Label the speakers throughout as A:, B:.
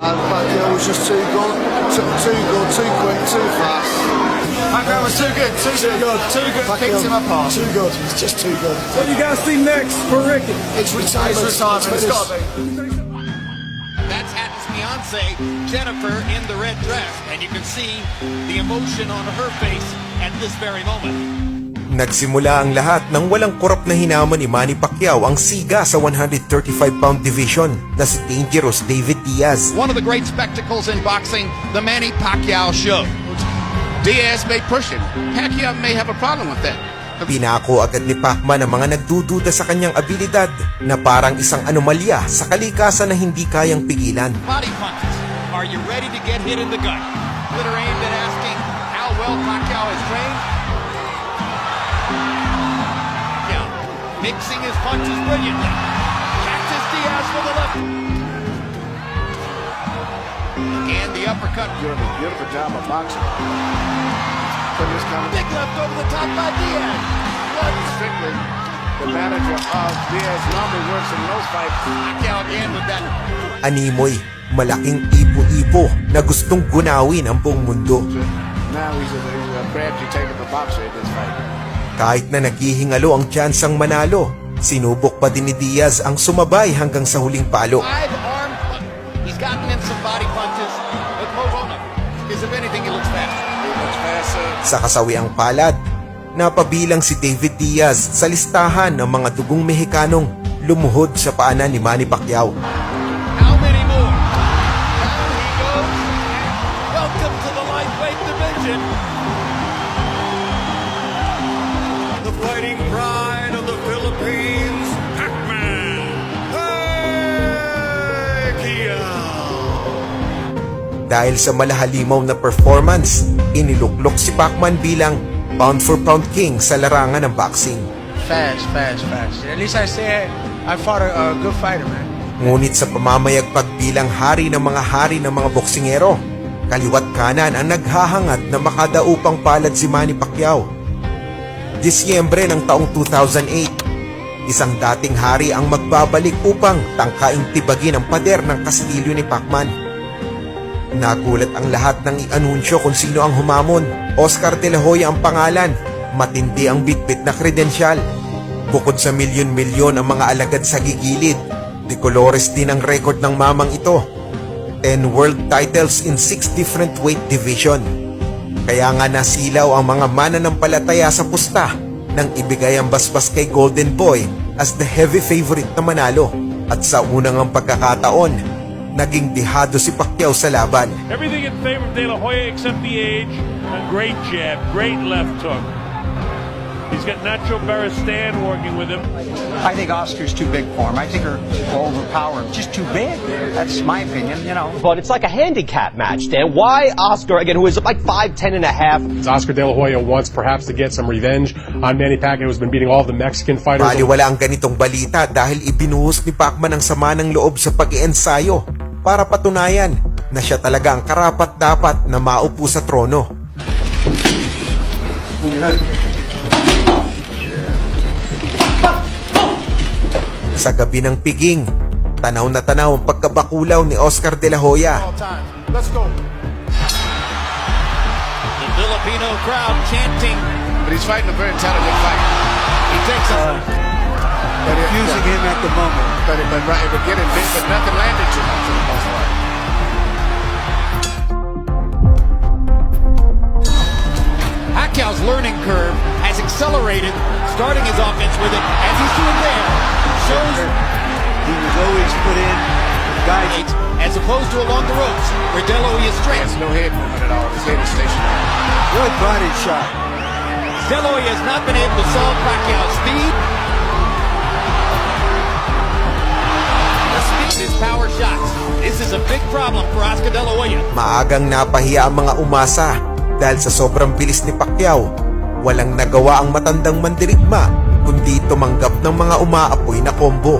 A: Pacquiao was just too good, too quick, too fast. Pacquiao was too good, too good. Picked him apart.
B: Too good. It's just too good.
C: What do you guys see next for Ricky?
A: It's retirement. It's got to be.
D: That's Hatton's fiance, Jennifer, in the red dress. And you can see the emotion on her face at this very moment.
E: Nagsimula ang lahat ng walang kurap na hinaman ni Manny Pacquiao ang siga sa 135-pound division na si Dangerous David Diaz.
D: One of the great spectacles in boxing, the Manny Pacquiao show. Diaz may push him. Pacquiao may have a problem with that.
E: Pinako agad ni Pacman ang mga nagdududa sa kanyang abilidad na parang isang anomalya sa kalikasan na hindi kayang pigilan.
D: Body punches. Are you ready to get hit in the gut? Twitter aimed at asking how well Pacquiao is trained. Mixing his punches brilliantly. Cactus Diaz with the left. And the uppercut.
A: Beautiful job of boxing.
D: Big left over the top by Diaz.
A: Strictly, the manager of Diaz normally works in those fights.
D: Pacquiao again with that.
E: Animoy, malaking ipo-ipo na gustong gunawin ang buong mundo.
A: Now he's a crafty type of a boxer in this fight.
E: Kahit na naghihingalo ang tsansang manalo, sinubok pa din ni Diaz ang sumabay hanggang sa huling palo.
D: Five-arm punch. He's gotten in some body punches, but Morono is, if anything, he looks fast.
A: He looks faster.
E: Sa kasawiang palad, napabilang si David Diaz sa listahan ng mga dugong Mexicanong lumuhod sa paanan ni Manny Pacquiao.
D: How many more? Down he goes. Welcome to the lightweight division. The fighting pride of the Philippines, Pacman.
E: Dahil sa malahalimaw na performance, iniluklok si Pacman bilang pound-for-pound king sa larangan ng boxing.
B: Fast. At least I say I fought a good fighter, man.
E: Ngunit sa pamamayagpag bilang hari ng mga boksingero, kaliwat kanan ang naghahangat na makadaupang palad si Manny Pacquiao. Disyembre ng taong 2008, isang dating hari ang magbabalik upang tangkaing tibagin ang pader ng kastilyo ni Pacman. Nagulat ang lahat ng i-anunsyo kung sino ang humamon. Oscar De La Hoya ang pangalan, matindi ang bitbit na kredensyal. Bukod sa milyon-milyon ang mga alagad sa gigilid, de colores din ang record ng mamang ito. 10 world titles in 6 different weight division. Kaya nga nasilaw ang mga mananampalataya sa pusta nang ibigay ang basbas kay Golden Boy as the heavy favorite na manalo. At sa unang ang pagkakataon, naging dihado si Pacquiao sa laban.
F: Everything in favor of De La Hoya except the age. A great jab, great left hook. He's got Nacho Beristain working with him.
G: I think Oscar's too big for him. I think her will overpower him. Just too big. That's my opinion, you know.
H: But it's like a handicap match, Dan. Why Oscar, again, who is like 5'10" and a half?
I: Oscar De La Hoya wants perhaps to get some revenge on Manny Pacquiao, who's been beating all of the Mexican fighters.
E: Baliwala ang ganitong balita dahil ibinuhos ni Pacman ang sama ng loob sa pag-iensayo para patunayan na siya talaga ang karapat-dapat na maupo sa trono. Sa gabi ng piging, tanaw na tanaw ang pagkabakulaw ni Oscar De La Hoya.
A: Let's go.
D: The Filipino crowd chanting.
A: But he's fighting a very intelligent fight.
D: He takes a...
B: Confusing him at the moment.
A: But getting big, but nothing landed too much for the most part.
D: Pacquiao's learning curve has accelerated, starting his offense with it, as he's doing there. Shows
B: He was always put in guidance.
D: as opposed to along the ropes, where De La Hoya's strength.
A: There's no head movement at all. His head is stationary.
B: Good body shot.
D: De La Hoya has not been able to solve Pacquiao's speed. The speed of his power shots. This is a big problem for Oscar De La Hoya.
E: Maagang napahiya ang mga umasa dahil sa sobrang bilis ni Pacquiao. Walang nagawa ang matandang mandirigma kundi tumanggap ng mga umaapoy na combo.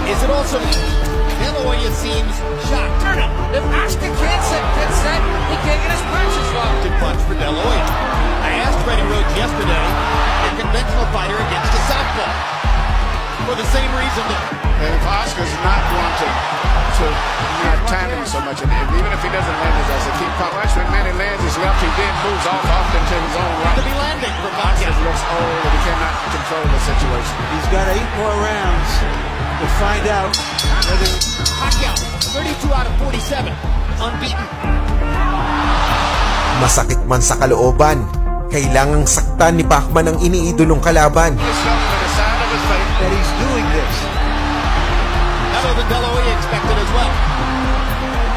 D: Is it also De La Hoya seems shocked? If Oscar can't set, he can't get his punches off. To punch for De La Hoya. I asked Freddie Rhodes yesterday, a conventional fighter against a southpaw, for the same reason that
A: And if Oscar's not going to so much. And even if he doesn't land his ass, keep pop. Watch when Manny lands his left, he then moves off often to his own right.
D: To be landing for Pacquiao.
A: It looks old and he cannot control the situation.
C: He's got 8 more rounds to find out whether
D: Pacquiao, 32 out of 47, unbeaten.
E: Masakit man sa kalooban, kailangang saktan ni Pacman ang iniidolong kalaban.
A: He's showing by the side of his face.
C: that he's doing this.
D: Better than De La Hoya expected as well.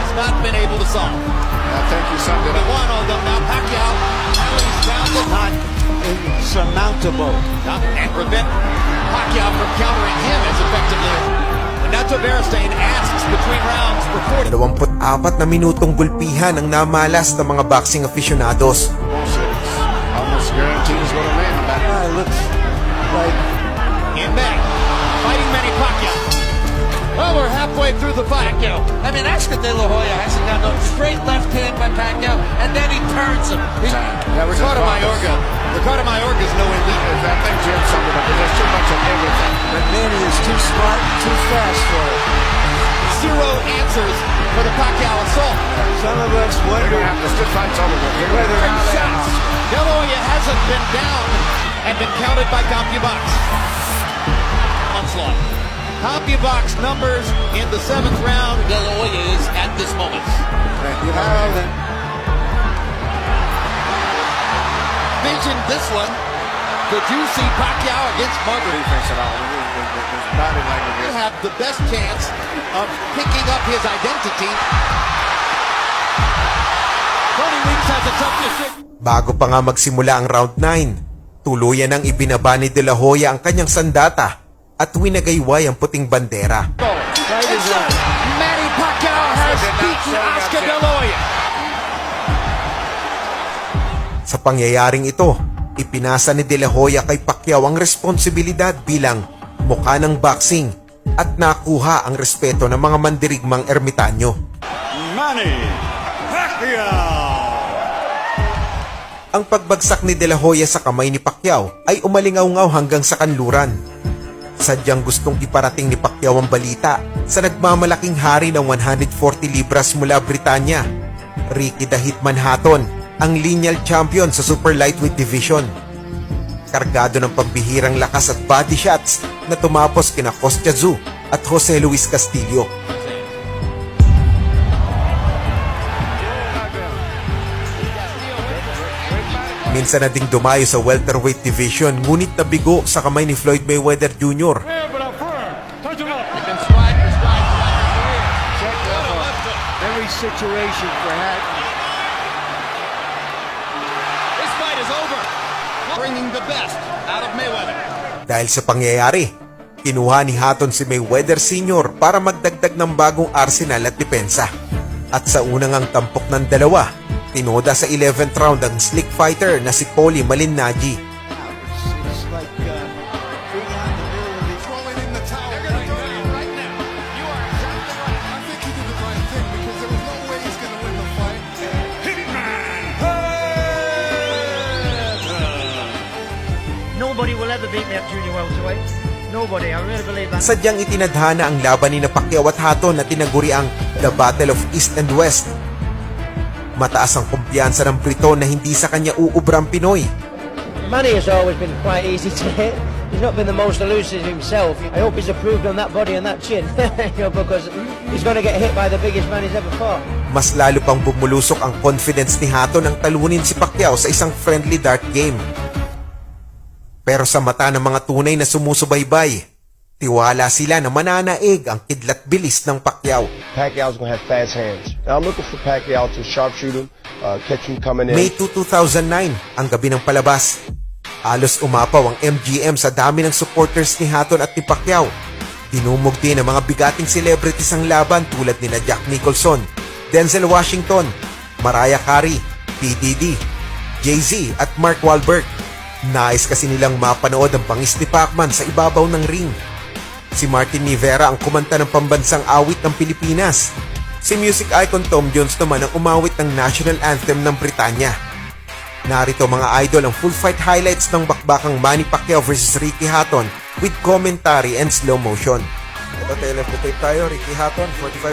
D: He's not been able to solve.
A: I think you summed it
D: The
A: up.
D: one, although now Pacquiao, he's found it.
C: Not insurmountable.
D: And prevent Pacquiao from countering him as effectively. When Nacho Beristain asks between rounds for 40.
E: 24 na minutong gulpihan ang namalas ng mga boxing aficionados.
A: Almost guaranteed he's going to land back.
C: It looks like
D: In May, fighting Manny Pacquiao. Well, we're halfway through the fight. I mean, Oscar De La Hoya hasn't got no straight left hand by Pacquiao, and then he turns him. Ricardo Mayorga is no elite.
A: I think Jim summed it up. There's too much of everything.
C: but Manny is too smart, too fast for it.
D: Zero answers for the Pacquiao assault.
C: Some of us
A: They're
C: wonder
A: going to have to stiff fights over with.
C: whether
D: Shots. De La Hoya hasn't been down and been counted by CompuBox. Onslaught. CompuBox numbers in the 7th round. De La Hoya is at this moment. Vision this one. Could you see Pacquiao against Margaret?
A: Defense at all. His body language
D: You
A: is.
D: have the best chance of picking up his identity. Tony Weeks has a tough decision.
E: Bago pa nga magsimula ang round 9, tuluyan ang ibinaba ni De La Hoya ang kanyang sandata at winagayway ang puting bandera.
D: Manny Pacquiao has beaten Oscar De La Hoya.
E: Sa pangyayaring ito, ipinasa ni De La Hoya kay Pacquiao ang responsibilidad bilang mukha ng boxing at nakuha ang respeto ng mga mandirigmang ermitanyo.
C: Manny Pacquiao.
E: Ang pagbagsak ni De La Hoya sa kamay ni Pacquiao ay umalingaw-ngaw hanggang sa kanluran. Sadyang gustong iparating ni Pacquiao ang balita sa nagmamalaking hari ng 140 libras mula Britanya, Ricky the Hitman Hatton, ang lineal champion sa super lightweight division. Kargado ng pambihirang lakas at body shots na tumapos kina Kostya Tszyu at Jose Luis Castillo. Minsan na ding dumayo sa welterweight division ngunit nabigo sa kamay ni Floyd Mayweather Jr.
C: Every situation for Hatton.
D: This fight is over. Bringing the best out of Mayweather.
E: Dahil sa pangyayari, kinuha ni Hatton si Mayweather Sr. para magdagdag ng bagong arsenal at depensa. At sa unang ang tampok ng dalawa, tinoda sa 11th round ang slick fighter na si Paulie Malignaggi.
C: It's like being out in the middle of the
A: Throwing in the towel right now. You are exactly right. I think he did the right thing because there was no way he's going to win the fight.
J: Nobody will ever beat me at junior welterweight. Nobody, I really believe that.
E: Sadyang itinadhana ang laban ni Pacquiao at Hatton na tinaguri ang The Battle of East and West. Mataas ang kumpiyansa ng Briton na hindi sa kanya uubrang Pinoy.
J: Manny has always been quite easy to hit. He's not been the most elusive himself. I hope he's improved on that body and that chin. Because he's going to get hit by the biggest man he's ever fought.
E: Mas lalo pang bumulusok ang confidence ni Hatton nang talunin si Pacquiao sa isang friendly dart game. Pero sa mata ng mga tunay na sumusubaybay, tiwala sila na mananaig ang kidlat bilis ng Pacquiao.
K: Pacquiao's gonna have fast hands. Now I'm looking for Pacquiao to sharpshoot him, catch him coming in.
E: May 2, 2009, ang gabi ng palabas. Halos umapaw ang MGM sa dami ng supporters ni Hatton at ni Pacquiao. Dinumog din ang mga bigating celebrities ang laban tulad nina Jack Nicholson, Denzel Washington, Mariah Carey, P. Diddy, Jay-Z at Mark Wahlberg. Nais kasi nilang mapanood ang bangis ni Pacman sa ibabaw ng ring. Si Martin Rivera ang kumanta ng pambansang awit ng Pilipinas. Si music icon Tom Jones naman ang umawit ng national anthem ng Britanya. Narito mga idol ang full fight highlights ng bakbakang Manny Pacquiao vs Ricky Hatton with commentary and slow motion. Ito tayo left the tape tayo, Ricky Hatton, 45